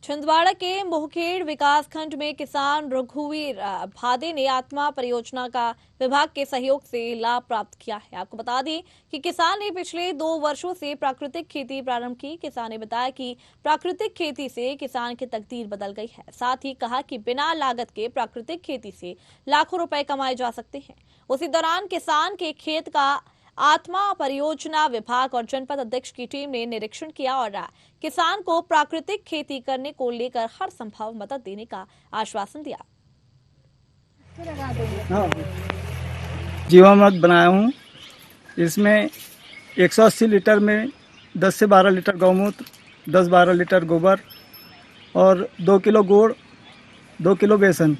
छिंदवाड़ा के मोहखेड़ विकासखंड में किसान रघुवीर भादे ने आत्मा परियोजना का विभाग के सहयोग से लाभ प्राप्त किया है। आपको बता दें कि किसान ने पिछले 2 वर्षों से प्राकृतिक खेती प्रारंभ की। किसान ने बताया कि प्राकृतिक खेती से किसान की तकदीर बदल गई है। साथ ही कहा कि बिना लागत के प्राकृतिक खेती से लाखों रुपए कमाए जा सकते हैं। उसी दौरान किसान के खेत का आत्मा परियोजना विभाग और जनपद अध्यक्ष की टीम ने निरीक्षण किया और किसान को प्राकृतिक खेती करने को लेकर हर संभव मदद देने का आश्वासन दिया। जीवामृत बनाया हूँ। इसमें 180 लीटर में 10 से 12 लीटर गौमूत्र, 10-12 लीटर गोबर और 2 किलो गुड़, 2 किलो बेसन।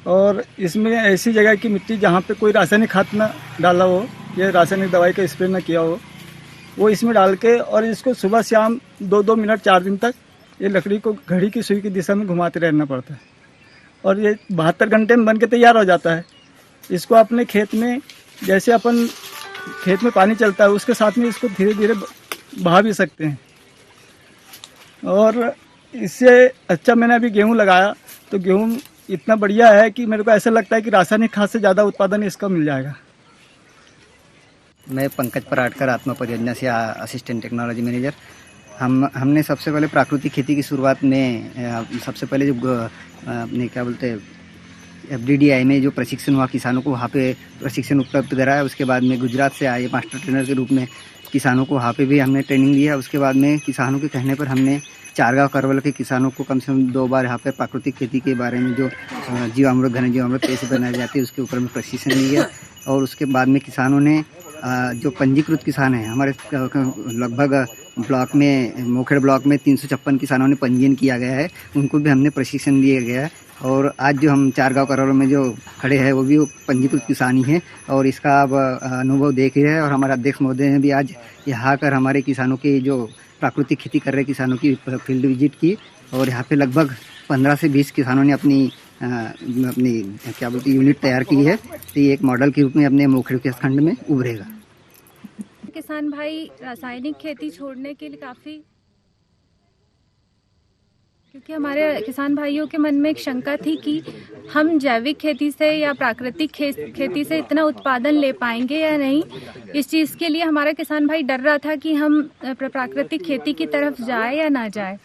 और इसमें ऐसी जगह की मिट्टी जहाँ पे कोई रासायनिक खाद न डाला हो, ये रासायनिक दवाई का स्प्रे न किया हो, वो इसमें डाल के और इसको सुबह शाम 2-2 मिनट 4 दिन तक ये लकड़ी को घड़ी की सुई की दिशा में घुमाते रहना पड़ता है और ये 72 घंटे में बन के तैयार हो जाता है। इसको अपने खेत में, जैसे अपन खेत में पानी चलता है उसके साथ में इसको धीरे धीरे बहा भी सकते हैं। और इससे अच्छा मैंने अभी गेहूँ लगाया तो गेहूँ इतना बढ़िया है कि मेरे को ऐसा लगता है कि रासायनिक खाद से ज़्यादा उत्पादन इसका मिल जाएगा। मैं पंकज पराटकर, आत्मा परियोजना से असिस्टेंट टेक्नोलॉजी मैनेजर। हमने सबसे पहले प्राकृतिक खेती की शुरुआत में सबसे पहले जो अपने क्या बोलते हैं FDDI में जो प्रशिक्षण हुआ किसानों को, वहाँ पे प्रशिक्षण उपलब्ध कराया। उसके बाद में गुजरात से आए मास्टर ट्रेनर के रूप में किसानों को वहाँ पे भी हमने ट्रेनिंग दिया। उसके बाद में किसानों के कहने पर हमने चारगांव करवल के किसानों को कम से कम 2 बार यहाँ पे प्राकृतिक खेती के बारे में जो जीवामृत, घन जीवामृत कैसे बनाई जाती है उसके ऊपर में प्रशिक्षण लिया। और उसके बाद में किसानों ने जो पंजीकृत किसान हैं हमारे लगभग ब्लॉक में, मोखेड़ ब्लॉक में 356 किसानों ने पंजीयन किया गया है, उनको भी हमने प्रशिक्षण दिया गया है। और आज जो हम चारगांव करवल में जो खड़े हैं वो भी पंजीकृत किसान ही हैं और इसका अब अनुभव देख रहे हैं। और हमारे अध्यक्ष महोदय ने भी आज यहाँ आकर हमारे किसानों की जो प्राकृतिक खेती कर रहे किसानों की फील्ड विजिट की और यहाँ पे लगभग 15 से 20 किसानों ने अपनी क्या बोलते यूनिट तैयार की है। तो ये एक मॉडल के रूप में अपने मोखेड़ के खंड में उभरेगा। किसान भाई रासायनिक खेती छोड़ने के लिए काफ़ी, क्योंकि हमारे किसान भाइयों के मन में एक शंका थी कि हम जैविक खेती से या प्राकृतिक खेती से इतना उत्पादन ले पाएंगे या नहीं। इस चीज़ के लिए हमारा किसान भाई डर रहा था कि हम प्राकृतिक खेती की तरफ जाए या ना जाए।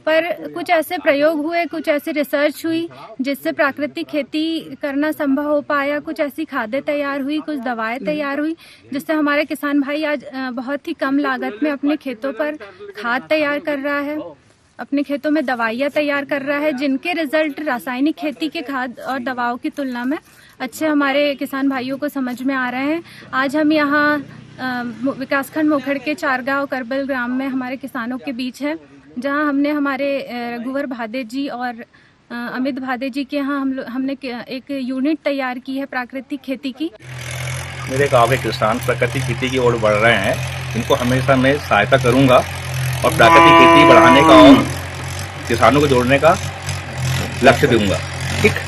पर कुछ ऐसे प्रयोग हुए, कुछ ऐसी रिसर्च हुई जिससे प्राकृतिक खेती करना संभव हो पाया। कुछ ऐसी खादें तैयार हुई, कुछ दवाएं तैयार हुई जिससे हमारे किसान भाई आज बहुत ही कम लागत में अपने खेतों पर खाद तैयार कर रहा है, अपने खेतों में दवाइयाँ तैयार कर रहा है, जिनके रिजल्ट रासायनिक खेती के खाद और दवाओं की तुलना में अच्छे हमारे किसान भाइयों को समझ में आ रहे हैं। आज हम यहाँ विकासखंड मोखेड़ के चारगांव करबल ग्राम में हमारे किसानों के बीच है, जहाँ हमने हमारे रघुवर भादे जी और अमित भादे जी के यहाँ हमने एक यूनिट तैयार की है प्राकृतिक खेती की। मेरे गांव के किसान प्राकृतिक खेती की ओर बढ़ रहे हैं, इनको हमेशा मैं सहायता करूंगा और प्राकृतिक खेती बढ़ाने का और किसानों को जोड़ने का लक्ष्य दूंगा। ठीक।